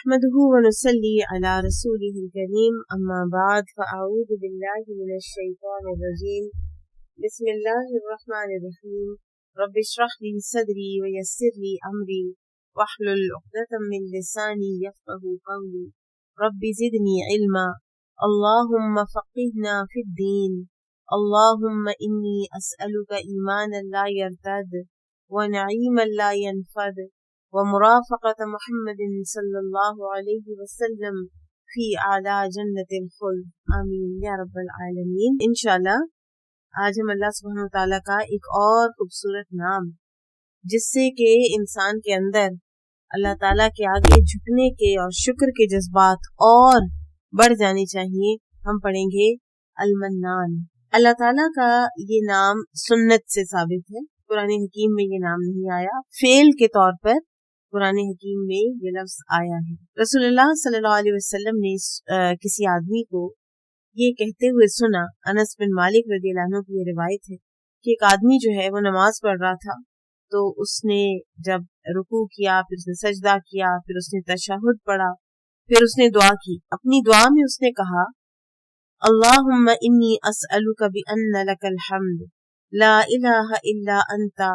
نحمده ونصلي على رسوله الكريم أما بعد فأعوذ بالله من الشيطان الرجيم بسم الله الرحمن الرحيم رب اشرح لي صدري ويسر لي أمري واحلل عقدة من لساني يفقهوا قولي رب زدني علما اللهم فقهنا في الدين اللهم إني أسألك إيمانا لا يرتد ونعيما لا ينفد ومرافقة محمد صلی اللہ علیہ وسلم فی اعلی جنت الخلد آمین یا رب العالمین۔ انشاءاللہ آج ہم اللہ سبحانہ وتعالیٰ کا ایک اور خوبصورت نام جس سے کہ انسان کے اندر اللہ تعالیٰ کے آگے جھکنے کے اور شکر کے جذبات اور بڑھ جانے چاہیے، ہم پڑھیں گے المنان۔ اللہ تعالیٰ کا یہ نام سنت سے ثابت ہے، قرآن حکیم میں یہ نام نہیں آیا، فعل کے طور پر قرآن حکیم میں یہ لفظ آیا ہے۔ رسول اللہ صلی اللہ علیہ وسلم نے کسی آدمی کو یہ کہتے ہوئے سنا، انس بن مالک رضی اللہ عنہ کی یہ روایت ہے کہ ایک آدمی جو ہے وہ نماز پڑھ رہا تھا، تو اس نے جب رکوع کیا، پھر اس نے سجدہ کیا، پھر اس نے تشہد پڑھا، پھر اس نے دعا کی۔ اپنی دعا میں اس نے کہا اللہم انی اسألک بأن لک الحمد لا الہ الا انت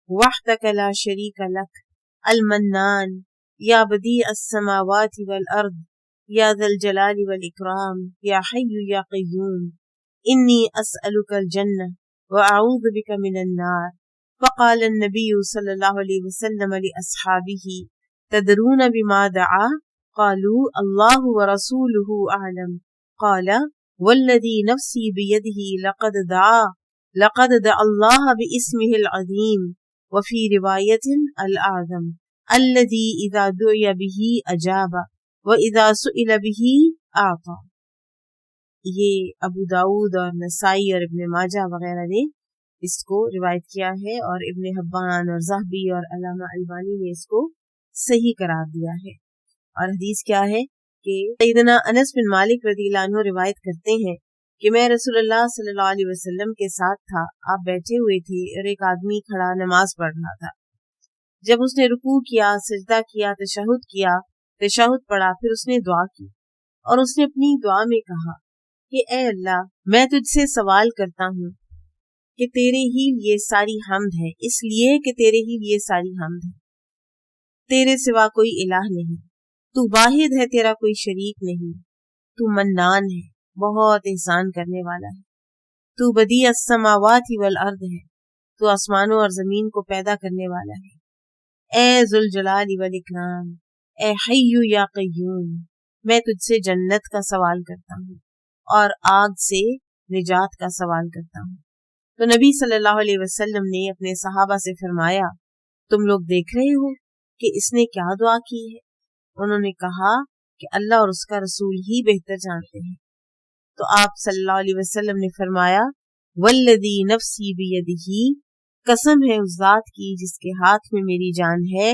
وحدک لا شریک لک المنان یا بدیع السماوات والارض یا ذا الجلال والاکرام یا حی یا قیوم انی اسألک الجنہ واعوذ بک من النار۔ فقال النبی صلی اللہ علیہ وسلم لاصحابہ تدرون بما دعا؟ قالوا اللہ ورسولہ اعلم۔ قال والذی نفسی بیدہ لقد دعا اللہ باسمہ العظیم وفی روایت الاعظم الذی اذا دعی بہ اجاب واذا سئل بہ اعطا۔ یہ ابو داؤد اور نسائی اور ابن ماجہ وغیرہ نے اس کو روایت کیا ہے، اور ابن حبان اور ذہبی اور علامہ البانی نے اس کو صحیح قرار دیا ہے۔ اور حدیث کیا ہے کہ سیدنا انس بن مالک رضی اللہ عنہ روایت کرتے ہیں کہ میں رسول اللہ صلی اللہ علیہ وسلم کے ساتھ تھا، آپ بیٹھے ہوئے تھے اور ایک آدمی کھڑا نماز پڑھ رہا تھا۔ جب اس نے رکوع کیا، سجدہ کیا، تشہد پڑھا، پھر اس نے دعا کی، اور اس نے اپنی دعا میں کہا کہ اے اللہ، میں تجھ سے سوال کرتا ہوں کہ تیرے ہی لیے ساری حمد ہے، اس لیے کہ تیرے ہی لیے ساری حمد ہے، تیرے سوا کوئی الہ نہیں، تو واحد ہے، تیرا کوئی شریک نہیں، تو منان ہے، بہت احسان کرنے والا ہے، تو بدیع السماوات والارض ہے، تو آسمانوں اور زمین کو پیدا کرنے والا ہے، اے ذوالجلال والاکرام، اے حی یا قیوم، میں تجھ سے جنت کا سوال کرتا ہوں اور آگ سے نجات کا سوال کرتا ہوں۔ تو نبی صلی اللہ علیہ وسلم نے اپنے صحابہ سے فرمایا تم لوگ دیکھ رہے ہو کہ اس نے کیا دعا کی ہے؟ انہوں نے کہا کہ اللہ اور اس کا رسول ہی بہتر جانتے ہیں۔ تو آپ صلی اللہ علیہ وسلم نے فرمایا والذی نفسی بیدہ، قسم ہے اس ذات کی جس کے ہاتھ میں میری جان ہے،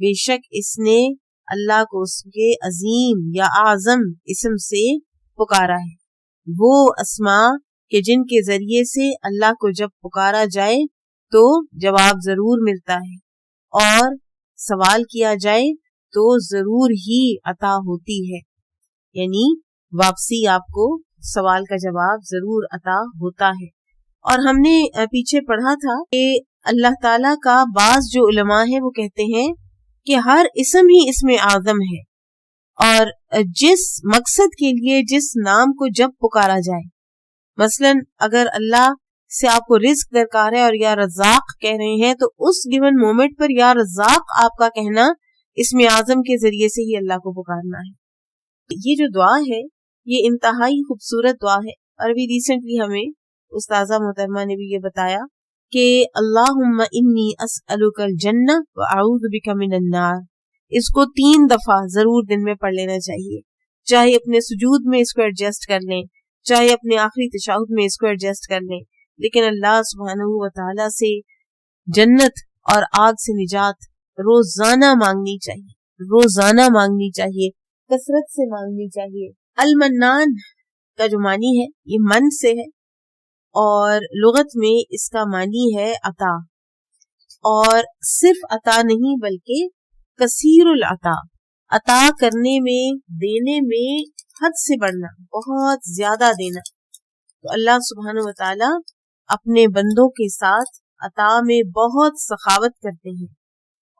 بے شک اس نے اللہ کو اس کے عظیم یا اعظم اسم سے پکارا ہے، وہ اسماء کہ جن کے ذریعے سے اللہ کو جب پکارا جائے تو جواب ضرور ملتا ہے، اور سوال کیا جائے تو ضرور ہی عطا ہوتی ہے، یعنی واپسی آپ کو سوال کا جواب ضرور عطا ہوتا ہے۔ اور ہم نے پیچھے پڑھا تھا کہ اللہ تعالیٰ کا بعض جو علماء ہیں وہ کہتے ہیں کہ ہر اسم ہی اسم اعظم ہے، اور جس مقصد کے لیے جس نام کو جب پکارا جائے، مثلا اگر اللہ سے آپ کو رزق درکار ہے اور یا رزاق کہہ رہے ہیں، تو اس گیون مومنٹ پر یا رزاق آپ کا کہنا اسم اعظم کے ذریعے سے ہی اللہ کو پکارنا ہے۔ یہ جو دعا ہے یہ انتہائی خوبصورت دعا ہے، اور ابھی ریسنٹلی ہمیں استاذہ محترمہ نے بھی یہ بتایا کہ اللہم انی اسألک الجنہ واعوذ بک من النار، اس کو 3 دفعہ ضرور دن میں پڑھ لینا چاہیے، چاہے اپنے سجود میں اس کو ایڈجسٹ کر لیں، چاہے اپنے آخری تشہد میں اس کو ایڈجسٹ کر لیں، لیکن اللہ سبحانہ و تعالیٰ سے جنت اور آگ سے نجات روزانہ مانگنی چاہیے، روزانہ مانگنی چاہیے، کثرت سے مانگنی چاہیے۔ المنان کا جو معنی ہے یہ من سے ہے، اور لغت میں اس کا معنی ہے عطا، اور صرف عطا نہیں بلکہ کثیر العطا، عطا کرنے میں، دینے میں حد سے بڑھنا، بہت زیادہ دینا. تو اللہ سبحانہ و تعالی اپنے بندوں کے ساتھ عطا میں بہت سخاوت کرتے ہیں.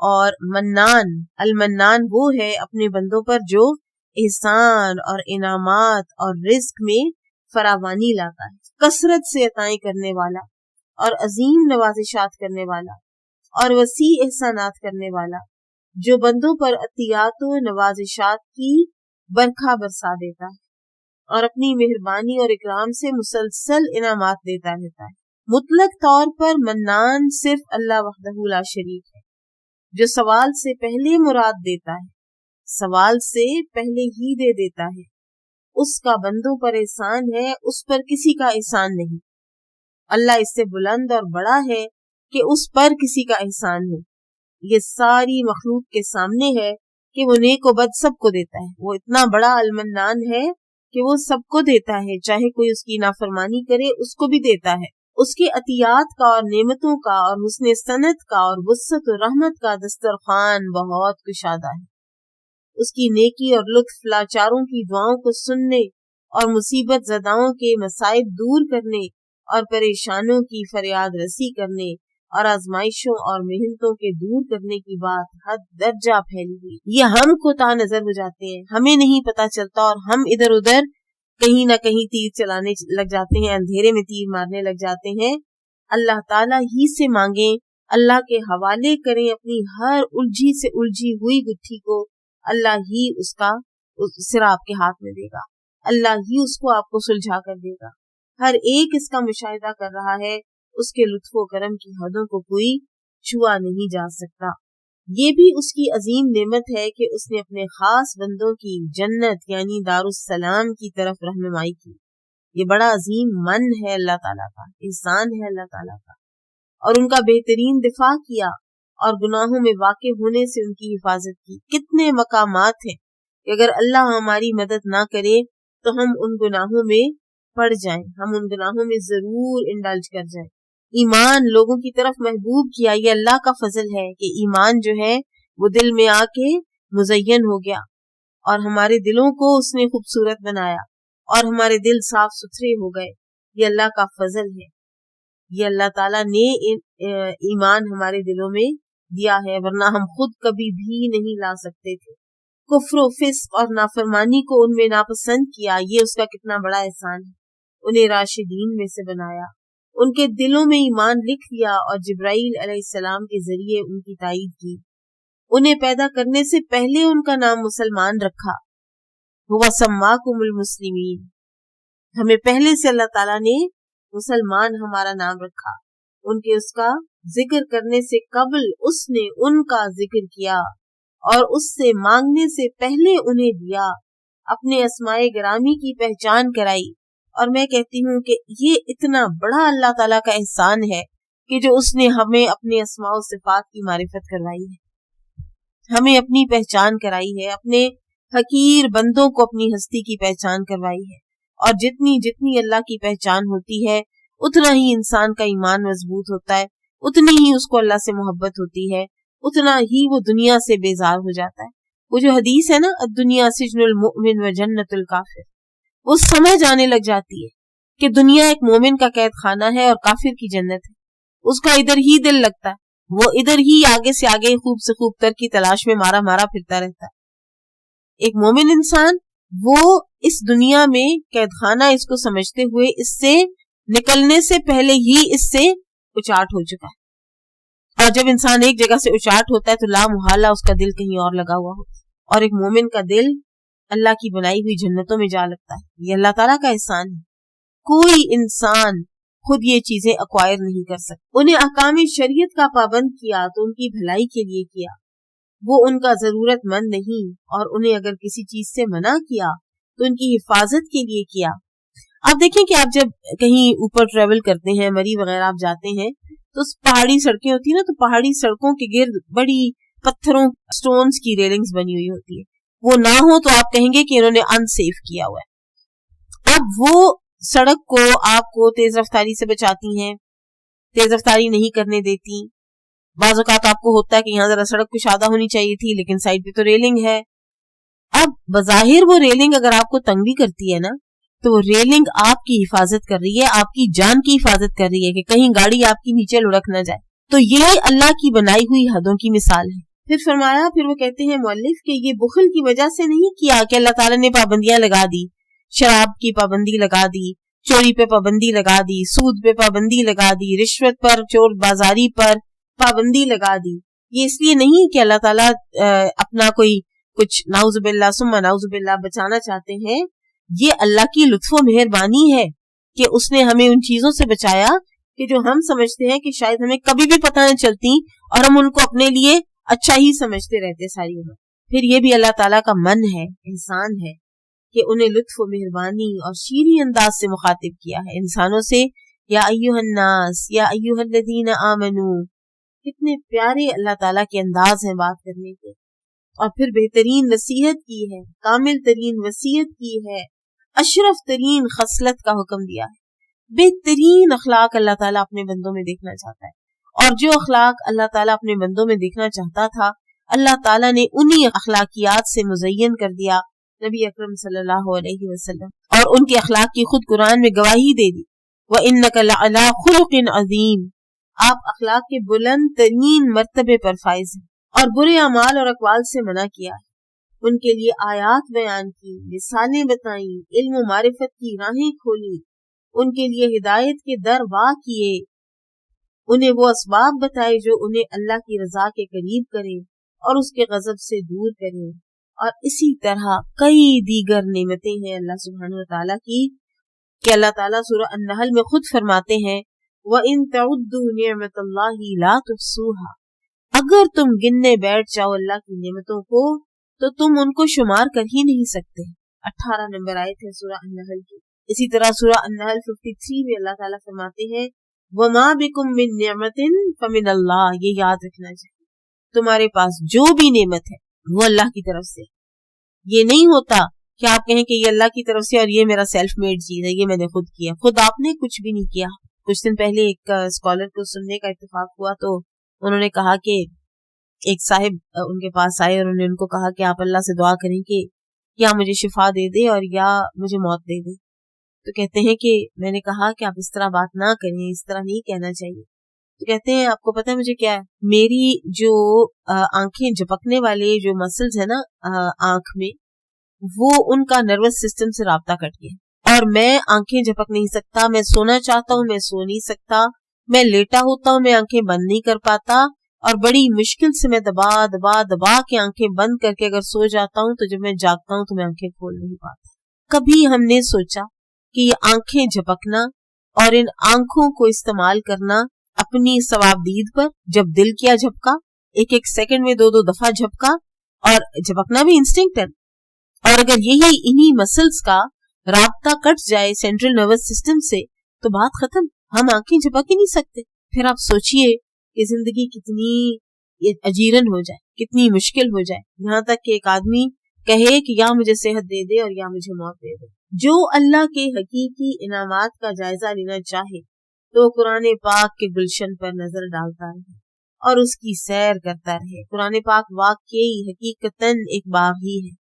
اور منان، المنان وہ ہے اپنے بندوں پر جو احسان اور انعامات اور رزق میں فراوانی لاتا ہے، کثرت سے عطائیں کرنے والا اور عظیم نوازشات کرنے والا اور وسیع احسانات کرنے والا، جو بندوں پر عطیات و نوازشات کی برکھا برسا دیتا ہے اور اپنی مہربانی اور اکرام سے مسلسل انعامات دیتا رہتا ہے. مطلق طور پر منان صرف اللہ وحدہ لا شریک ہے، جو سوال سے پہلے مراد دیتا ہے، سوال سے پہلے ہی دے دیتا ہے. اس کا بندوں پر احسان ہے، اس پر کسی کا احسان نہیں. اللہ اس سے بلند اور بڑا ہے کہ اس پر کسی کا احسان ہو. یہ ساری مخلوق کے سامنے ہے کہ وہ نیک و بد سب کو دیتا ہے. وہ اتنا بڑا المنان ہے کہ وہ سب کو دیتا ہے، چاہے کوئی اس کی نافرمانی کرے اس کو بھی دیتا ہے. اس کے عطیات کا اور نعمتوں کا اور حسن سنت کا اور وسعت و رحمت کا دسترخوان بہت کشادہ ہے. اس کی نیکی اور لطف لاچاروں کی دعاؤں کو سننے اور مصیبت زداؤں کے مصائب دور کرنے اور پریشانوں کی فریاد رسی کرنے اور آزمائشوں اور محنتوں کے دور کرنے کی بات حد درجہ پھیلی ہوئی. یہ ہم کو تا نظر ہو جاتے ہیں، ہمیں نہیں پتا چلتا اور ہم ادھر ادھر کہیں نہ کہیں تیر چلانے لگ جاتے ہیں، اندھیرے میں تیر مارنے لگ جاتے ہیں. اللہ تعالیٰ ہی سے مانگیں، اللہ کے حوالے کریں اپنی ہر الجھی سے الجھی ہوئی گتھی کو. اللہ ہی اس کا سرا آپ کے ہاتھ میں دے گا، اللہ ہی اس کو آپ کو سلجھا کر دے گا. ہر ایک اس کا مشاہدہ کر رہا ہے، اس کے لطف و کرم کی حدوں کو کوئی چھوا نہیں جا سکتا. یہ بھی اس کی عظیم نعمت ہے کہ اس نے اپنے خاص بندوں کی جنت یعنی دارالسلام کی طرف رہنمائی کی. یہ بڑا عظیم من ہے اللہ تعالیٰ کا، احسان ہے اللہ تعالیٰ کا. اور ان کا بہترین دفاع کیا اور گناہوں میں واقع ہونے سے ان کی حفاظت کی. کتنے مقامات ہیں کہ اگر اللہ ہماری مدد نہ کرے تو ہم ان گناہوں میں پڑ جائیں، ہم ان گناہوں میں ضرور انڈلج کر جائیں. ایمان لوگوں کی طرف محبوب کیا، یہ اللہ کا فضل ہے کہ ایمان جو ہے وہ دل میں آ کے مزین ہو گیا اور ہمارے دلوں کو اس نے خوبصورت بنایا اور ہمارے دل صاف ستھرے ہو گئے. یہ اللہ کا فضل ہے، یہ اللہ تعالیٰ نے ایمان ہمارے دلوں میں دیا ہے، ورنہ ہم خود کبھی بھی نہیں لا سکتے تھے. کفر و فسق اور نافرمانی کو ان میں ناپسند کیا، یہ اس کا کتنا بڑا احسان ہے. انہیں راشدین میں سے بنایا، ان کے دلوں میں ایمان لکھ دیا اور جبرائیل علیہ السلام کے ذریعے ان کی تائید کی. انہیں پیدا کرنے سے پہلے ان کا نام مسلمان رکھا. هو سماکم المسلمین، ہمیں پہلے سے اللہ تعالیٰ نے مسلمان ہمارا نام رکھا. ان کے اس کا ذکر کرنے سے قبل اس نے ان کا ذکر کیا اور اس سے مانگنے سے پہلے انہیں دیا، اپنے اسماء گرامی کی پہچان کرائی. اور میں کہتی ہوں کہ یہ اتنا بڑا اللہ تعالیٰ کا احسان ہے کہ جو اس نے ہمیں اپنے اسماء و صفات کی معرفت کروائی ہے، ہمیں اپنی پہچان کرائی ہے، اپنے حقیر بندوں کو اپنی ہستی کی پہچان کروائی ہے. اور جتنی جتنی اللہ کی پہچان ہوتی ہے اتنا ہی انسان کا ایمان مضبوط ہوتا ہے، اتنی ہی اس کو اللہ سے محبت ہوتی ہے، اتنا ہی وہ دنیا سے بیزار ہو جاتا ہے. وہ جو حدیث ہے نا، الدنیا سجن المؤمن و جنت الکافر، وہ سمجھ آنے لگ جاتی ہے کہ دنیا ایک مومن کا قید خانہ ہے اور کافر کی جنت ہے. اس کا ادھر ہی دل لگتا ہے، وہ ادھر ہی آگے سے آگے خوب سے خوب تر کی تلاش میں مارا مارا پھرتا رہتا ہے. ایک مومن انسان وہ اس دنیا میں قید خانہ اس کو سمجھتے ہوئے اس سے نکلنے سے پہلے ہی اس سے اچاٹ ہو چکا ہے. اور جب انسان ایک جگہ سے اچاٹ ہوتا ہے تو لا محالہ اس کا دل کہیں اور لگا ہوا ہوتا ہے، اور ایک مومن کا دل اللہ کی بنائی ہوئی جنتوں میں جا لگتا ہے. یہ اللہ تعالیٰ کا احسان ہے. کوئی انسان خود یہ چیزیں ایکوائر نہیں کر سکتا. انہیں احکام شریعت کا پابند کیا تو ان کی بھلائی کے لیے کیا، وہ ان کا ضرورت مند نہیں. اور انہیں اگر کسی چیز سے منع کیا تو ان کی حفاظت کے لیے کیا. آپ دیکھیں کہ آپ جب کہیں اوپر ٹریول کرتے ہیں، مری وغیرہ آپ جاتے ہیں تو پہاڑی سڑکیں ہوتی ہیں نا، تو پہاڑی سڑکوں کے گرد بڑی پتھروں سٹونز کی ریلنگز بنی ہوئی ہوتی ہے. وہ نہ ہو تو آپ کہیں گے کہ انہوں نے ان سیف کیا ہوا ہے. اب وہ سڑک کو آپ کو تیز رفتاری سے بچاتی ہیں، تیز رفتاری نہیں کرنے دیتی. بعض اوقات آپ کو ہوتا ہے کہ یہاں ذرا سڑک کشادہ ہونی چاہیے تھی لیکن سائڈ پہ تو ریلنگ ہے، اب بظاہر وہ ریلنگ اگر آپ کو تنگ بھی کرتی ہے نا تو وہ ریلنگ آپ کی حفاظت کر رہی ہے, آپ کی جان کی حفاظت کر رہی ہے کہ کہیں گاڑی آپ کی نیچے لڑک نہ جائے. تو یہ اللہ کی بنائی ہوئی حدوں کی مثال ہے. پھر فرمایا, پھر وہ کہتے ہیں مؤلف کہ یہ بخل کی وجہ سے نہیں کیا کہ اللہ تعالیٰ نے پابندیاں لگا دی, شراب کی پابندی لگا دی, چوری پہ پابندی لگا دی, سود پہ پابندی لگا دی, رشوت پر, چور بازاری پر پابندی لگا دی. یہ اس لیے نہیں کہ اللہ تعالیٰ اپنا کوئی کچھ نعوذ باللہ ثم نعوذ باللہ بچانا چاہتے ہیں. یہ اللہ کی لطف و مہربانی ہے کہ اس نے ہمیں ان چیزوں سے بچایا کہ جو ہم سمجھتے ہیں کہ شاید ہمیں کبھی بھی پتہ نہ چلتی اور ہم ان کو اپنے لیے اچھا ہی سمجھتے رہتے ساری عمر. پھر یہ بھی اللہ تعالیٰ کا من ہے, احسان ہے کہ انہیں لطف و مہربانی اور شیریں انداز سے مخاطب کیا ہے انسانوں سے. یا ایھا الناس یا ایھا الذین آمنو, کتنے پیارے اللہ تعالیٰ کے انداز ہیں بات کرنے کے. اور پھر بہترین نصیحت کی ہے, کامل ترین وصیت کی ہے, اشرف ترین خصلت کا حکم دیا ہے. بہترین اخلاق اللہ تعالیٰ اپنے بندوں میں دیکھنا چاہتا ہے, اور جو اخلاق اللہ تعالیٰ اپنے بندوں میں دیکھنا چاہتا تھا اللہ تعالیٰ نے انہی اخلاقیات سے مزین کر دیا نبی اکرم صلی اللہ علیہ وسلم, اور ان کے اخلاق کی خود قرآن میں گواہی دے دی. وَإِنَّكَ لَعَلَىٰ خُلُقٍ عَظِيمٍ, آپ اخلاق کے بلند ترین مرتبے پر فائز ہیں. اور برے اعمال اور اقوال سے منع کیا ہے, ان کے لیے آیات بیان کی, مثالیں بتائیں, علم و معرفت کی راہیں کھولی, ان کے لیے ہدایت کے در وا کیے, انہیں وہ اسباب بتائے جو انہیں اللہ کی رضا کے قریب کریں اور اس کے غضب سے دور کریں. اور اسی طرح کئی دیگر نعمتیں ہیں اللہ سبحانہ وتعالیٰ کی کہ اللہ تعالیٰ سورہ النحل میں خود فرماتے ہیں وَإِن تَعُدُّوا نِعْمَةَ اللَّهِ لَا تُحْصُوهَا, اگر تم گننے بیٹھ جاؤ اللہ کی نعمتوں کو تو تم ان کو شمار کر ہی نہیں سکتے. 18 نمبر آیت ہے سورہ النحل کی. اسی طرح سورہ النحل 53 میں اللہ تعالیٰ فرماتے ہیں وَمَا بِكُم مِّن نِّعْمَةٍ فَمِنَ اللَّهِ, یہ یاد رکھنا چاہیے, تمہارے پاس جو بھی نعمت ہے وہ اللہ کی طرف سے. یہ نہیں ہوتا کہ آپ کہیں کہ یہ اللہ کی طرف سے اور یہ میرا سیلف میڈ چیز ہے, یہ میں نے خود کیا. خود آپ نے کچھ بھی نہیں کیا. کچھ دن پہلے ایک اسکالر کو سننے کا اتفاق ہوا تو انہوں نے کہا کہ ایک صاحب ان کے پاس آئے اور انہوں نے ان کو کہا کہ آپ اللہ سے دعا کریں کہ یا مجھے شفا دے دے اور یا مجھے موت دے دے. تو کہتے ہیں کہ میں نے کہا کہ آپ اس طرح بات نہ کریں, اس طرح نہیں کہنا چاہیے. تو کہتے ہیں آپ کو پتہ ہے مجھے کیا ہے, میری جو آنکھیں جھپکنے والے جو مسلز ہیں نا آنکھ میں, وہ ان کا نروس سسٹم سے رابطہ کٹ گیا, اور میں آنکھیں جھپک نہیں سکتا. میں سونا چاہتا ہوں, میں سو نہیں سکتا. میں لیٹا ہوتا ہوں, میں آنکھیں بند نہیں کر پاتا, اور بڑی مشکل سے میں دبا دبا دبا کے آنکھیں بند کر کے اگر سو جاتا ہوں تو جب میں جاگتا ہوں تو میں آنکھیں کھول نہیں پاتا. کبھی ہم نے سوچا کہ یہ آنکھیں جھپکنا اور ان آنکھوں کو استعمال کرنا اپنی ثوابدید پر, جب دل کیا جھپکا, ایک ایک سیکنڈ میں 2 دفعہ جھپکا, اور جھپکنا بھی انسٹنکٹ ہے, اور اگر یہی انہی مسلز کا رابطہ کٹ جائے سینٹرل نروس سسٹم سے تو بات ختم, ہم آنکھیں جھپک ہی نہیں سکتے. پھر آپ سوچئے کہ زندگی کتنی اجیرن ہو جائے, کتنی مشکل ہو جائے, یہاں تک کہ ایک آدمی کہے کہ یا مجھے صحت دے دے اور یا مجھے موت دے دے. جو اللہ کے حقیقی انعامات کا جائزہ لینا چاہے تو قرآن پاک کے گلشن پر نظر ڈالتا رہے اور اس کی سیر کرتا رہے. قرآن پاک واقعی حقیقتاً ایک باغ ہی ہے,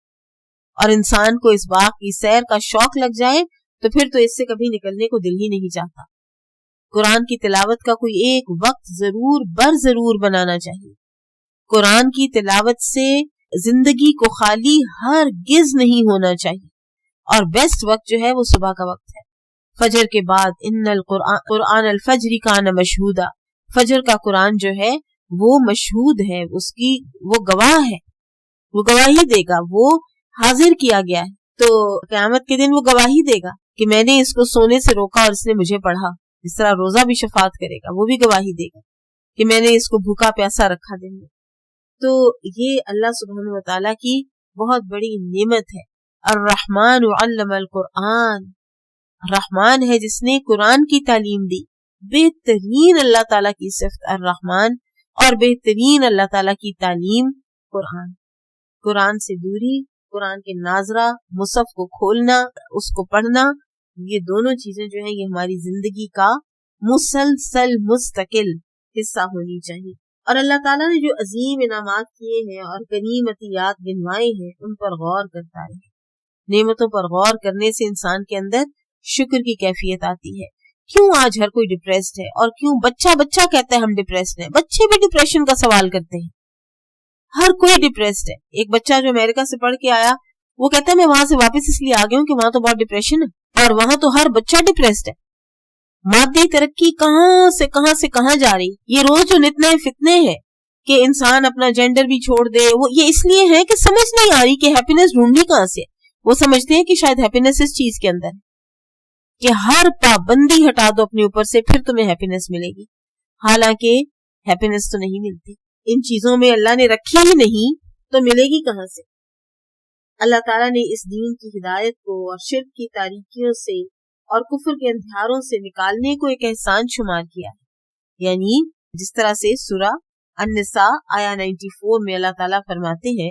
اور انسان کو اس باغ کی سیر کا شوق لگ جائے تو پھر تو اس سے کبھی نکلنے کو دل ہی نہیں چاہتا. قرآن کی تلاوت کا کوئی ایک وقت ضرور بنانا چاہیے. قرآن کی تلاوت سے زندگی کو خالی ہرگز نہیں ہونا چاہیے, اور بیسٹ وقت جو ہے وہ صبح کا وقت ہے, فجر کے بعد. ان القرآن الفجر کان مشہودا, فجر کا قرآن جو ہے وہ مشہود ہے, اس کی وہ گواہ ہے, وہ گواہی دے گا, وہ حاضر کیا گیا ہے. تو قیامت کے دن وہ گواہی دے گا کہ میں نے اس کو سونے سے روکا اور اس نے مجھے پڑھا. اس طرح روزہ بھی شفاعت کرے گا, وہ بھی گواہی دے گا کہ میں نے اس کو بھوکا پیاسا رکھا دن میں. تو یہ اللہ سبحانہ وتعالیٰ کی بہت بڑی نعمت ہے. الرحمن علم القرآن, رحمان ہے جس نے قرآن کی تعلیم دی. بہترین اللہ تعالیٰ کی صفت الرحمن, اور بہترین اللہ تعالیٰ کی تعلیم قرآن. قرآن سے دوری, قرآن کے ناظرہ, مصحف کو کھولنا, اس کو پڑھنا, یہ دونوں چیزیں جو ہیں یہ ہماری زندگی کا مسلسل مستقل حصہ ہونی چاہیے. اور اللہ تعالیٰ نے جو عظیم انعامات کیے ہیں اور کریم عطیات گنوائے ہیں ان پر غور کرتا ہے۔ نعمتوں پر غور کرنے سے انسان کے اندر شکر کی کیفیت آتی ہے۔ کیوں آج ہر کوئی ڈپریسڈ ہے، اور کیوں بچہ کہتا ہے ہم ڈپریسڈ ہیں؟ بچے بھی ڈپریشن کا سوال کرتے ہیں، ہر کوئی ڈپریسڈ ہے۔ ایک بچہ جو امریکہ سے پڑھ کے آیا وہ کہتا ہے میں وہاں سے واپس اس لیے آ گیا ہوں کہ وہاں تو بہت ڈپریشن ہے، اور وہاں تو ہر بچہ ڈپریسڈ ہے۔ مادی ترقی کہاں سے کہاں جا رہی، یہ روز جو اتنے فتنے ہیں کہ انسان اپنا جینڈر بھی چھوڑ دے، وہ یہ اس لیے ہے کہ سمجھ نہیں آ رہی کہ ہیپینس ڈھونڈنی کہاں سے۔ وہ سمجھتے ہیں کہ شاید ہیپینس اس چیز کے اندر ہے کہ ہر پابندی ہٹا دو اپنے اوپر سے پھر تمہیں ہیپینس ملے گی، حالانکہ ہیپینس تو نہیں ملتی، ان چیزوں میں اللہ نے رکھی ہی نہیں تو ملے گی کہاں سے۔ اللہ تعالیٰ نے اس دین کی ہدایت کو اور شرک کی تاریکیوں سے اور کفر کے اندھیاروں سے نکالنے کو ایک احسان شمار کیا ہے، یعنی جس طرح سے سورہ النساء آیا 94 میں اللہ تعالیٰ فرماتے ہیں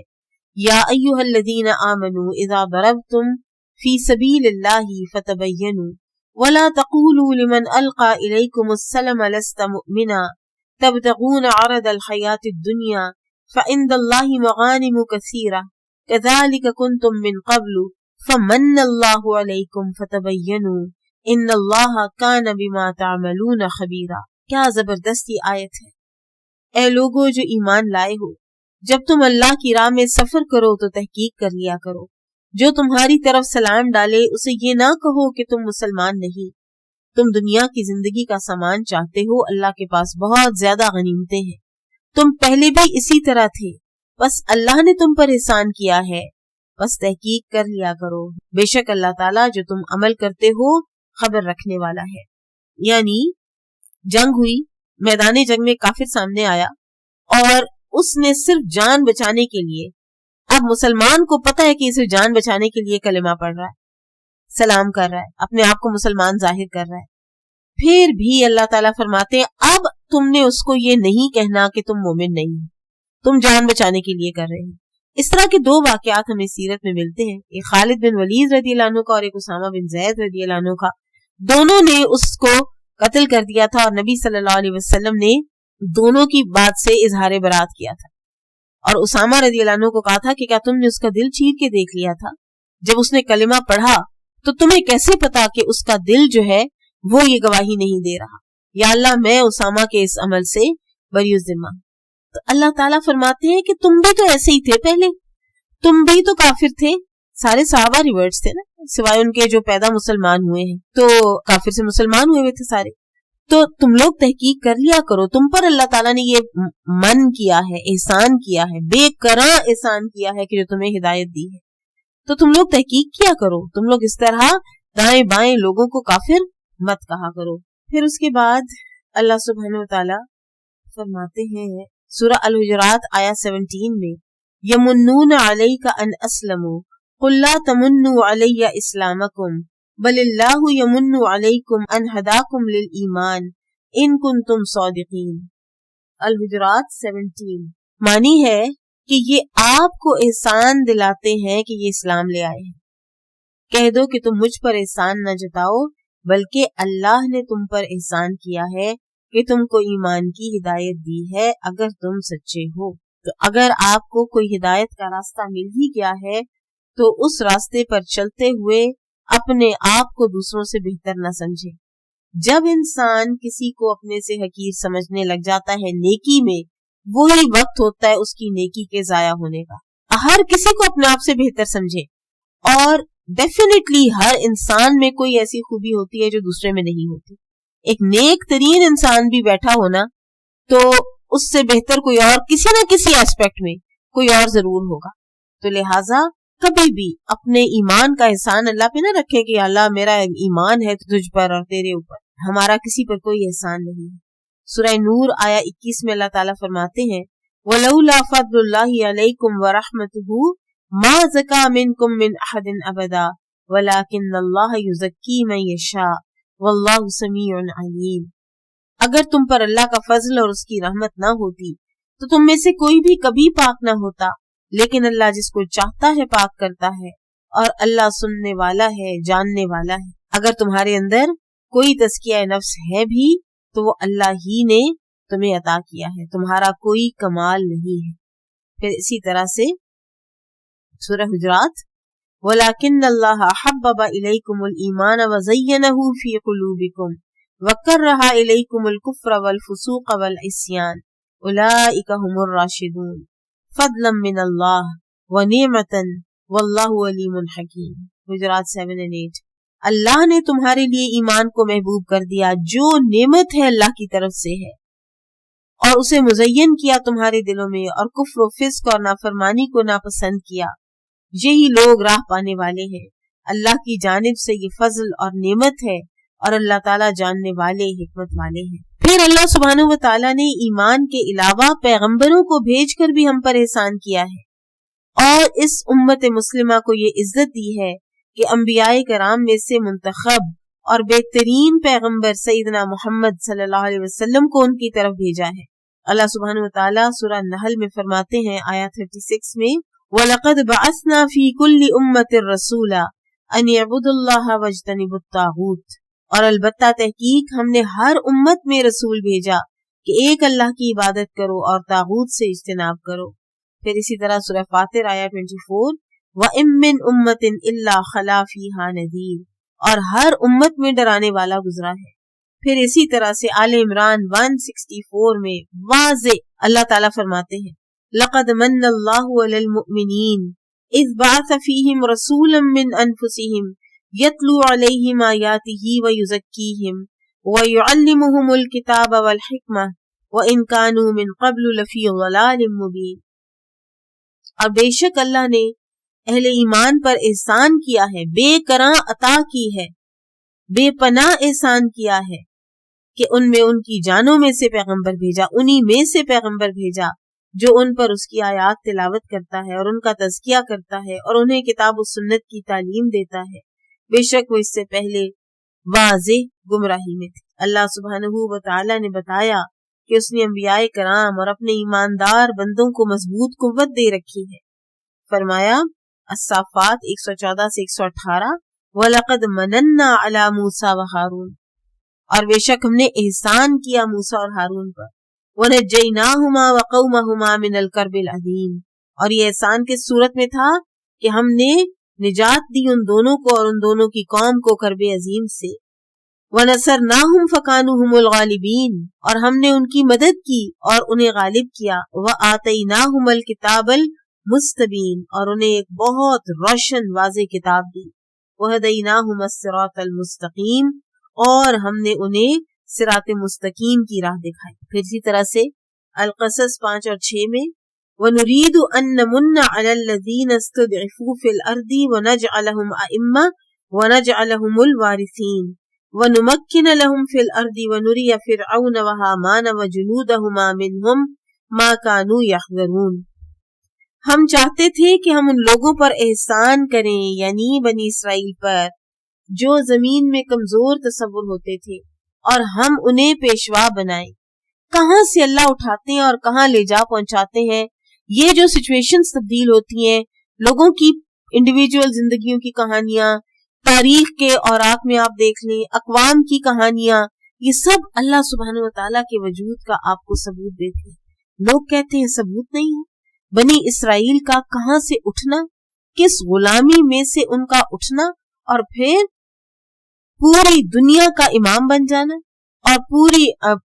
یا ایھا الذین آمنوا اذا ضربتم فی سبیل اللہ فتبینوا ولا تقولوا لمن القى الیکم السلم لست مؤمنا تبتغون عرض الحیاۃ الدنیا فعند اللہ مغانم کثیرہ کذالک کنتم من قبل فمن اللہ علیکم فتبینوا ان اللہ کان بما تعملون خبیرا۔ کیا زبردست یہ آیت ہے۔ اے لوگو جو ایمان لائے ہو، جب تم اللہ کی راہ میں سفر کرو تو تحقیق کر لیا کرو، جو تمہاری طرف سلام ڈالے اسے یہ نہ کہو کہ تم مسلمان نہیں، تم دنیا کی زندگی کا سامان چاہتے ہو، اللہ کے پاس بہت زیادہ غنیمتیں ہیں، تم پہلے بھی اسی طرح تھے، بس اللہ نے تم پر احسان کیا ہے، بس تحقیق کر لیا کرو، بے شک اللہ تعالیٰ جو تم عمل کرتے ہو خبر رکھنے والا ہے۔ یعنی جنگ ہوئی، میدان جنگ میں کافر سامنے آیا اور اس نے صرف جان بچانے کے لیے، اب مسلمان کو پتہ ہے کہ اسے جان بچانے کے لیے کلمہ پڑھ رہا ہے، سلام کر رہا ہے، اپنے آپ کو مسلمان ظاہر کر رہا ہے، پھر بھی اللہ تعالیٰ فرماتے ہیں اب تم نے اس کو یہ نہیں کہنا کہ تم مومن نہیں، تم جان بچانے کے لیے کر رہے ہیں۔ اس طرح کے دو واقعات ہمیں سیرت میں ملتے ہیں، ایک خالد بن ولید رضی اللہ عنہ کا اور ایک اسامہ بن زید رضی اللہ عنہ کا، دونوں نے اس کو قتل کر دیا تھا اور نبی صلی اللہ علیہ وسلم نے دونوں کی بات سے اظہار برات کیا تھا، اور اسامہ رضی اللہ عنہ کو کہا تھا کہ کیا تم نے اس کا دل چیر کے دیکھ لیا تھا، جب اس نے کلمہ پڑھا تو تمہیں کیسے پتا کہ اس کا دل جو ہے وہ یہ گواہی نہیں دے رہا، یا اللہ میں اسامہ کے اس عمل سے بری الذمہ۔ تو اللہ تعالیٰ فرماتے ہیں کہ تم بھی تو ایسے ہی تھے، پہلے تم بھی تو کافر تھے، سارے صحابہ ریورٹس تھے نا، سوائے ان کے جو پیدا مسلمان ہوئے ہیں، تو کافر سے مسلمان ہوئے تھے سارے، تو تم لوگ تحقیق کر لیا کرو، تم پر اللہ تعالیٰ نے یہ من کیا ہے، احسان کیا ہے، بے کرا احسان کیا ہے کہ جو تمہیں ہدایت دی ہے، تو تم لوگ تحقیق کیا کرو، تم لوگ اس طرح دائیں بائیں لوگوں کو کافر مت کہا کرو۔ پھر اس کے بعد اللہ سبحانہ وتعالی فرماتے ہیں سورہ الحجرات آیا 17 میں یمنون علیک ان اسلموا قل لا تمنوا علی اسلامکم بل اللہ یمن علیکم ان ہداکم للایمان ان کنتم صادقین۔ الحجرات 17 معنی ہے کہ یہ آپ کو احسان دلاتے ہیں کہ یہ اسلام لے آئے ہیں، کہہ دو کہ تم مجھ پر احسان نہ جتاؤ بلکہ اللہ نے تم پر احسان کیا ہے کہ تم کو ایمان کی ہدایت دی ہے اگر تم سچے ہو۔ تو اگر آپ کو کوئی ہدایت کا راستہ مل ہی گیا ہے تو اس راستے پر چلتے ہوئے اپنے آپ کو دوسروں سے بہتر نہ سمجھے۔ جب انسان کسی کو اپنے سے حقیر سمجھنے لگ جاتا ہے نیکی میں، وہی وقت ہوتا ہے اس کی نیکی کے ضائع ہونے کا۔ ہر کسی کو اپنے آپ سے بہتر سمجھے، اور ڈیفینیٹلی ہر انسان میں کوئی ایسی خوبی ہوتی ہے جو دوسرے میں نہیں ہوتی۔ ایک نیک ترین انسان بھی بیٹھا ہونا تو اس سے بہتر کوئی اور کسی نہ کسی ایسپیکٹ میں کوئی اور ضرور ہوگا۔ تو لہٰذا کبھی بھی اپنے ایمان کا احسان اللہ پہ نہ رکھے کہ اللہ میرا ایمان ہے تجھ پر اور تیرے اوپر، ہمارا کسی پر کوئی احسان نہیں ہے۔ سورہ نور آیا 21 میں اللہ تعالیٰ فرماتے ہیں وَلَوْلَا فَضْلُ اللَّهِ عَلَيْكُمْ وَرَحْمَتُهُ مَا زَكَىٰ مِنْكُمْ مِنْ أَحَدٍ أَبَدًا وَلَٰكِنَّ اللَّهَ يُزَكِّي مَن يَشَاءُ وَاللَّهُ سَمِيعٌ عَلِيمٌ۔ اگر تم پر اللہ کا فضل اور اس کی رحمت نہ ہوتی تو تم میں سے کوئی بھی کبھی پاک نہ ہوتا، لیکن اللہ جس کو چاہتا ہے پاک کرتا ہے، اور اللہ سننے والا ہے، جاننے والا ہے۔ اگر تمہارے اندر کوئی تزکیہ نفس ہے بھی تو وہ اللہ ہی نے تمہیں عطا کیا ہے، تمہارا کوئی کمال نہیں ہے۔ پھر اسی طرح سے سورہ حجرات وَلَكِنَّ اللَّهَ حَبَّبَ إِلَيْكُمُ الْإِيمَانَ وَزَيَّنَهُ فِي قُلُوبِكُمْ وَكَرَّهَ إِلَيْكُمُ الْكُفْرَ وَالْفُسُوقَ وَالْعِصْيَانَ أُولَئِكَ هُمُ الرَّاشِدُونَ فَضْلًا مِّنَ اللَّهِ وَنِعْمَةً وَاللَّهُ عَلِيمٌ حَكِيمٌ۔ حجرات 7 اور 8۔ اللہ نے تمہارے لیے ایمان کو محبوب کر دیا جو نعمت ہے اللہ کی طرف سے ہے، اور اسے مزین کیا تمہارے دلوں میں، اور کفر و فسق اور نافرمانی کو ناپسند کیا۔ یہی لوگ راہ پانے والے ہیں۔ اللہ کی جانب سے یہ فضل اور نعمت ہے، اور اللہ تعالیٰ جاننے والے حکمت والے ہیں۔ پھر اللہ سبحانہ و تعالیٰ نے ایمان کے علاوہ پیغمبروں کو بھیج کر بھی ہم پر احسان کیا ہے، اور اس امت مسلمہ کو یہ عزت دی ہے کہ انبیاء کرام میں سے منتخب اور بہترین پیغمبر سیدنا محمد صلی اللہ علیہ وسلم کو ان کی طرف بھیجا ہے۔ اللہ سبحانہ و تعالیٰ سورہ نحل میں فرماتے ہیں آیت 36 میں وَلَقَدْ بَعَثْنَا فِي كُلِّ أُمَّةٍ رَسُولًا أَنِ اعْبُدُوا اللَّهَ وَاجْتَنِبُوا الطَّاغُوتَ، اور البتہ تحقیق ہم نے ہر امت میں رسول بھیجا کہ ایک اللہ کی عبادت کرو اور طاغوت سے اجتناب کرو۔ پھر اسی طرح سورہ فاطر آیت 24 وَإِن مِّنْ أُمَّةٍ إِلَّا خَلَا فِيهَا نَذِيرٌ، اور ہر امت میں ڈرانے والا گزرا ہے۔ پھر اسی طرح سے آل عمران 164 میں واضح اللہ تعالیٰ فرماتے ہیں لَقَدْ مَنَّ اللَّهُ عَلَى الْمُؤْمِنِينَ إِذْ بَعَثَ فِيهِمْ رَسُولًا مِّنْ أَنفُسِهِمْ يَتْلُو عَلَيْهِمْ آيَاتِهِ وَيُزَكِّيهِمْ وَيُعَلِّمُهُمُ الْكِتَابَ وَالْحِكْمَةَ وَإِنْ كَانُوا مِنْ قَبْلُ لَفِي ضَلَالٍ مُبِينٍ۔ اور بے شک اللہ نے اہل ایمان پر احسان کیا ہے، بے کراں عطا کی ہے، بے پناہ احسان کیا ہے کہ ان میں ان کی جانوں میں سے پیغمبر بھیجا، انہی میں سے پیغمبر بھیجا جو ان پر اس کی آیات تلاوت کرتا ہے اور ان کا تزکیہ کرتا ہے اور انہیں کتاب و سنت کی تعلیم دیتا ہے، بے شک وہ اس سے پہلے واضح گمراہی میں تھے۔ اللہ سبحانہ و تعالی نے بتایا کہ اس نے انبیاء کرام اور اپنے ایماندار بندوں کو مضبوط قوت دے رکھی ہے۔ فرمایا الصافات 114 سے 118 وَلَقَدْ مَنَنَّا عَلَى مُوسَى وَهَارُونَ، اور بے شک ہم نے احسان کیا موسیٰ اور ہارون پر، وَنَجَّيْنَاهُمَا وَقَوْمَهُمَا مِنَ الْكَرْبِ الْعَظِيمِ، اور یہ احسان کس صورت میں تھا کہ ہم نے نجات دی ان دونوں کو اور ان دونوں کی قوم کو کرب عظیم سے۔ وَنَصَرْنَاهُمْ فَكَانُوا هُمُ الْغَالِبِينَ، اور ہم نے ان کی مدد کی اور انہیں غالب کیا۔ وَآتَيْنَاهُمَ الْكِتَابَ الْمُسْتَبِينَ، اور انہیں ایک بہت روشن واضح کتاب دی۔ وَهَدَيْنَاهُمَ الصِّرَاطَ الْمُسْتَقِيمَ، اور ہم نے انہیں صراط مستقیم کی راہ دکھائی۔ پھر اسی طرح سے القصص 5 اور 6 میں وَنُرِيدُ أَن نَّمُنَّ عَلَى الَّذِينَ اسْتُضْعِفُوا فِي الْأَرْضِ وَنَجْعَلَهُمْ أَئِمَّةً وَنَجْعَلَهُمُ الْوَارِثِينَ وَنُمَكِّنَ لَهُمْ فِي الْأَرْضِ وَنُرِيَ فِرْعَوْنَ وَهَامَانَ وَجُنُودَهُمَا مِنْهُمْ مَا كَانُوا يَحْذَرُونَ۔ ہم چاہتے تھے کہ ہم ان لوگوں پر احسان کریں، یعنی بنی اسرائیل پر، جو زمین میں کمزور تصور ہوتے تھے، اور ہم انہیں پیشوا بنائیں۔ کہاں سے اللہ اٹھاتے ہیں اور کہاں لے جا پہنچاتے ہیں، یہ جو سچویشنز تبدیل ہوتی ہیں، لوگوں کی انڈیویجول زندگیوں کی کہانیاں، تاریخ کے اوراق میں آپ دیکھ لیں، اقوام کی کہانیاں، یہ سب اللہ سبحانہ و تعالیٰ کے وجود کا آپ کو ثبوت دیتے ہیں۔ لوگ کہتے ہیں ثبوت نہیں ہے، بنی اسرائیل کا کہاں سے اٹھنا، کس غلامی میں سے ان کا اٹھنا، اور پھر پوری دنیا کا امام بن جانا، اور پوری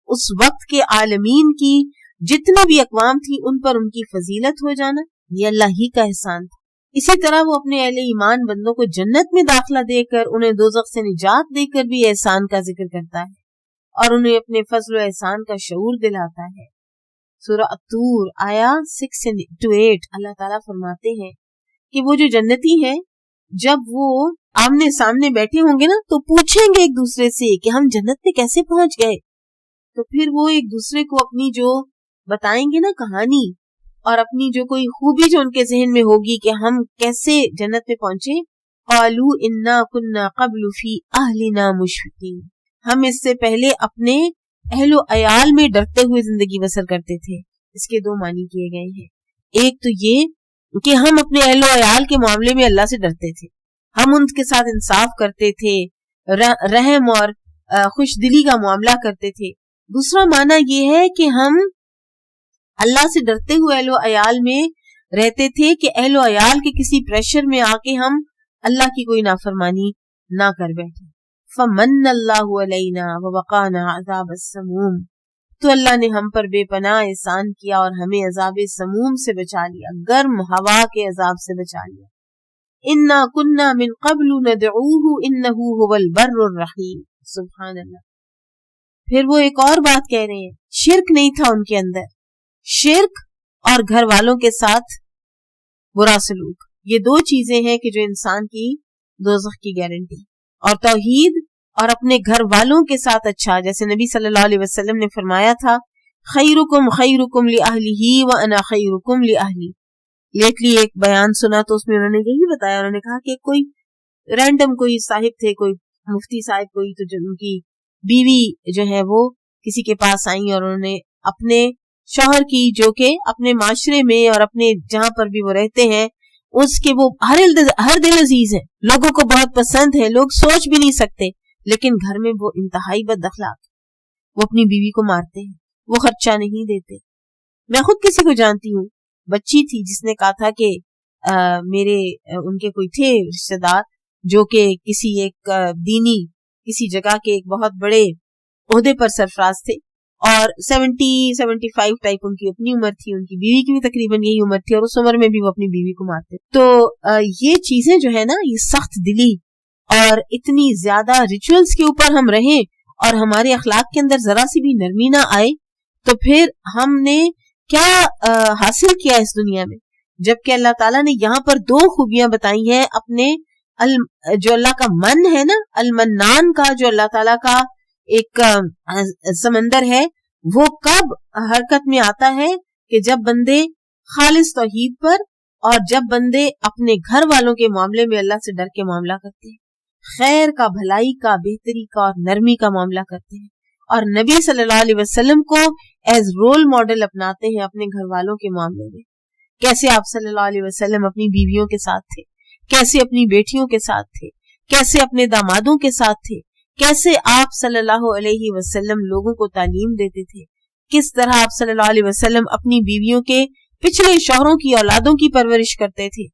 اس وقت کے عالمین کی جتنی بھی اقوام تھی ان پر ان کی فضیلت ہو جانا، یہ اللہ ہی کا احسان تھا۔ اسی طرح وہ اپنے اہل ایمان بندوں کو جنت میں داخلہ دے کر انہیں دوزخ سے نجات دے کر بھی احسان کا ذکر کرتا ہے اور انہیں اپنے فضل و احسان کا شعور دلاتا ہے۔ سورہ الطور آیا 6-8 اللہ تعالیٰ فرماتے ہیں کہ وہ جو جنتی ہیں جب وہ آمنے سامنے بیٹھے ہوں گے نا تو پوچھیں گے ایک دوسرے سے کہ ہم جنت میں کیسے پہنچ گئے، تو پھر وہ ایک دوسرے کو اپنی جو بتائیں گے نا کہانی اور اپنی جو کوئی خوبی جو ان کے ذہن میں ہوگی کہ ہم کیسے جنت میں پہنچے، قالوا انا كنا قبل في اهلنا مشفقين، ہم اس سے پہلے اپنے اہل و عیال میں ڈرتے ہوئے زندگی بسر کرتے تھے۔ اس کے دو معنی کیے گئے ہیں، ایک تو یہ کہ ہم اپنے اہل و عیال کے معاملے میں اللہ سے ڈرتے تھے، ہم ان کے ساتھ انصاف کرتے تھے، رحم اور خوش دلی کا معاملہ کرتے تھے، دوسرا معنی یہ ہے کہ ہم اللہ سے ڈرتے ہوئے اہل و عیال میں رہتے تھے کہ اہل و عیال کے کسی پریشر میں آ کے ہم اللہ کی کوئی نافرمانی نہ کر بیٹھے. فمن اللہ علینا ووقانا عذاب السموم، تو اللہ نے ہم پر بے پناہ احسان کیا اور ہمیں عذاب سموم سے بچا لیا، گرم ہوا کے عذاب سے بچا لیا. انا کننا من قبل ندعوه انه هو البر الرحیم. سبحان اللہ. پھر وہ ایک اور بات کہہ رہے ہیں، شرک نہیں تھا ان کے اندر. شرک اور گھر والوں کے ساتھ برا سلوک، یہ دو چیزیں ہیں کہ جو انسان کی دوزخ کی گارنٹی. اور توحید اور اپنے گھر والوں کے ساتھ اچھا، جیسے نبی صلی اللہ علیہ وسلم نے فرمایا تھا خیرکم خیرکم لأہلہ وانا خیرکم لأہلی. لیٹلی ایک بیان سنا تو اس میں انہوں نے یہی بتایا، انہوں نے کہا کہ کوئی رینڈم کوئی صاحب تھے، کوئی مفتی صاحب کوئی، تو ان کی بیوی جو ہے وہ کسی کے پاس آئیں اور انہوں نے اپنے شوہر کی، جو کہ اپنے معاشرے میں اور اپنے جہاں پر بھی وہ رہتے ہیں اس کے وہ ہر دل عزیز ہے، لوگوں کو بہت پسند ہے، لوگ سوچ بھی نہیں سکتے، لیکن گھر میں وہ انتہائی بد اخلاق، وہ اپنی بیوی کو مارتے ہیں، وہ خرچہ نہیں دیتے. میں خود کسی کو جانتی ہوں، بچی تھی جس نے کہا تھا کہ میرے ان کے کوئی تھے رشتے دار جو کہ کسی ایک دینی کسی جگہ کے ایک بہت بڑے عہدے پر سرفراز تھے، اور 70-75 ٹائپ ان کی اپنی عمر تھی، ان کی بیوی کی بھی تقریباً یہی عمر تھی، اور اس عمر میں بھی وہ اپنی بیوی کو مارتے. تو یہ چیزیں جو ہے نا، یہ سخت دلی اور اتنی زیادہ ریچولز کے اوپر ہم رہیں اور ہمارے اخلاق کے اندر ذرا سی بھی نرمی نہ آئے، تو پھر ہم نے کیا حاصل کیا اس دنیا میں. جبکہ اللہ تعالیٰ نے یہاں پر دو خوبیاں بتائی ہیں اپنے جو اللہ کا من ہے نا، المنان کا جو اللہ تعالیٰ کا ایک سمندر ہے، وہ کب حرکت میں آتا ہے کہ جب بندے خالص توحید پر اور جب بندے اپنے گھر والوں کے معاملے میں اللہ سے ڈر کے معاملہ کرتے ہیں، خیر کا، بھلائی کا، بہتری کا اور نرمی کا معاملہ کرتے ہیں، اور نبی صلی اللہ علیہ وسلم کو ایز رول ماڈل اپناتے ہیں اپنے گھر والوں کے معاملے میں. کیسے آپ صلی اللہ علیہ وسلم اپنی بیویوں کے ساتھ تھے، کیسے اپنی بیٹیوں کے ساتھ تھے، کیسے اپنے دامادوں کے ساتھ تھے، کیسے آپ صلی اللہ علیہ وسلم لوگوں کو تعلیم دیتے تھے، کس طرح آپ صلی اللہ علیہ وسلم اپنی بیویوں کے پچھلے شوہروں کی اولادوں کی پرورش کرتے تھے.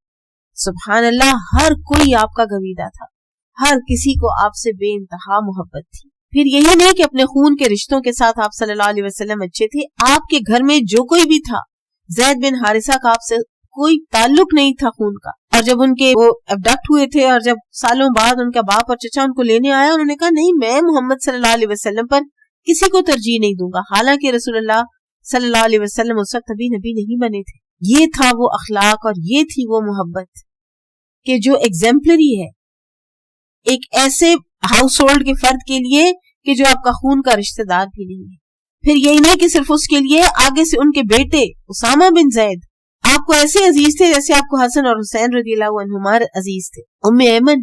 سبحان اللہ. ہر کوئی آپ کا گویدہ تھا، ہر کسی کو آپ سے بے انتہا محبت تھی. پھر یہی نہیں کہ اپنے خون کے رشتوں کے ساتھ آپ صلی اللہ علیہ وسلم اچھے تھے، آپ کے گھر میں جو کوئی بھی تھا، زید بن حارثہ کا آپ سے کوئی تعلق نہیں تھا خون کا، اور جب ان کے وہ ابڈکٹ ہوئے تھے اور جب سالوں بعد ان کا باپ اور چچا ان کو لینے آیا، انہوں نے کہا نہیں، میں محمد صلی اللہ علیہ وسلم پر کسی کو ترجیح نہیں دوں گا، حالانکہ رسول اللہ صلی اللہ علیہ وسلم اس وقت ابھی نبی نہیں بنے تھے. یہ تھا وہ اخلاق اور یہ تھی وہ محبت کہ جو ایگزمپلری ہے ایک ایسے ہاؤس ہولڈ کے فرد کے لیے کہ جو آپ کا خون کا رشتہ دار بھی نہیں ہے. پھر یہی نہیں کہ صرف اس کے لیے، آگے سے ان کے بیٹے اسامہ بن زید آپ کو ایسے عزیز تھے جیسے آپ کو حسن اور حسین رضی اللہ عنہما عزیز تھے. ام ایمن،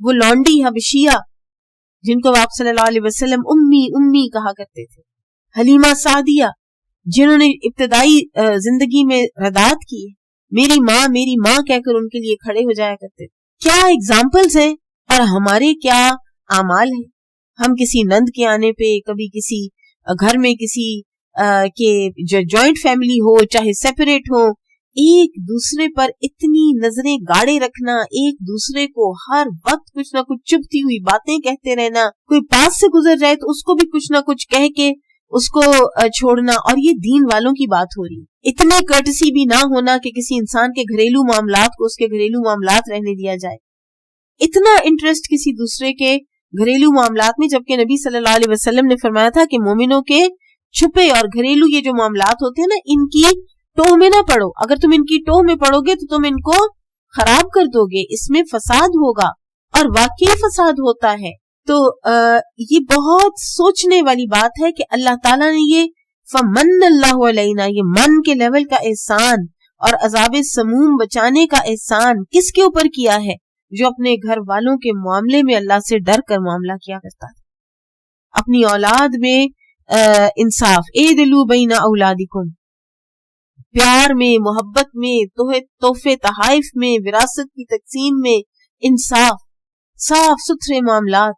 وہ لونڈی حبشیہ جن کو آپ صلی اللہ علیہ وسلم امی امی کہا کرتے تھے. حلیمہ سعدیہ جنہوں نے ابتدائی زندگی میں ردات کی، میری ماں کہہ کر ان کے لیے کھڑے ہو جایا کرتے. کیا ایگزامپلز ہیں اور ہمارے کیا اعمال ہیں. ہم کسی نند کے آنے پہ، کبھی کسی گھر میں کسی کے جو جوائنٹ فیملی ہو چاہے سیپریٹ ہو، ایک دوسرے پر اتنی نظریں گاڑے رکھنا، ایک دوسرے کو ہر وقت کچھ نہ کچھ چبھتی ہوئی باتیں کہتے رہنا، کوئی پاس سے گزر جائے تو اس کو بھی کچھ نہ کچھ کہہ کے اس کو چھوڑنا. اور یہ دین والوں کی بات ہو رہی ہے. اتنے کرٹسی بھی نہ ہونا کہ کسی انسان کے گھریلو معاملات کو اس کے گھریلو معاملات رہنے دیا جائے. اتنا انٹرسٹ کسی دوسرے کے گھریلو معاملات میں، جبکہ نبی صلی اللہ علیہ وسلم نے فرمایا تھا کہ مومنوں کے چھپے اور گھریلو یہ جو معاملات ہوتے ہیں نا، ان کی ٹوہ میں نہ پڑو. اگر تم ان کی ٹوہ میں پڑو گے تو تم ان کو خراب کر دو گے، اس میں فساد ہوگا، اور واقعی فساد ہوتا ہے. تو یہ بہت سوچنے والی بات ہے کہ اللہ تعالیٰ نے یہ فمن اللہ علینا، یہ من کے لیول کا احسان اور عذاب سموم بچانے کا احسان کس کے اوپر کیا ہے؟ جو اپنے گھر والوں کے معاملے میں اللہ سے ڈر کر معاملہ کیا کرتا ہے. اپنی اولاد میں انصاف، اعدلوا بین اولادکم، پیار میں، محبت میں، تحفے تحائف میں، وراثت کی تقسیم میں انصاف، صاف ستھرے معاملات.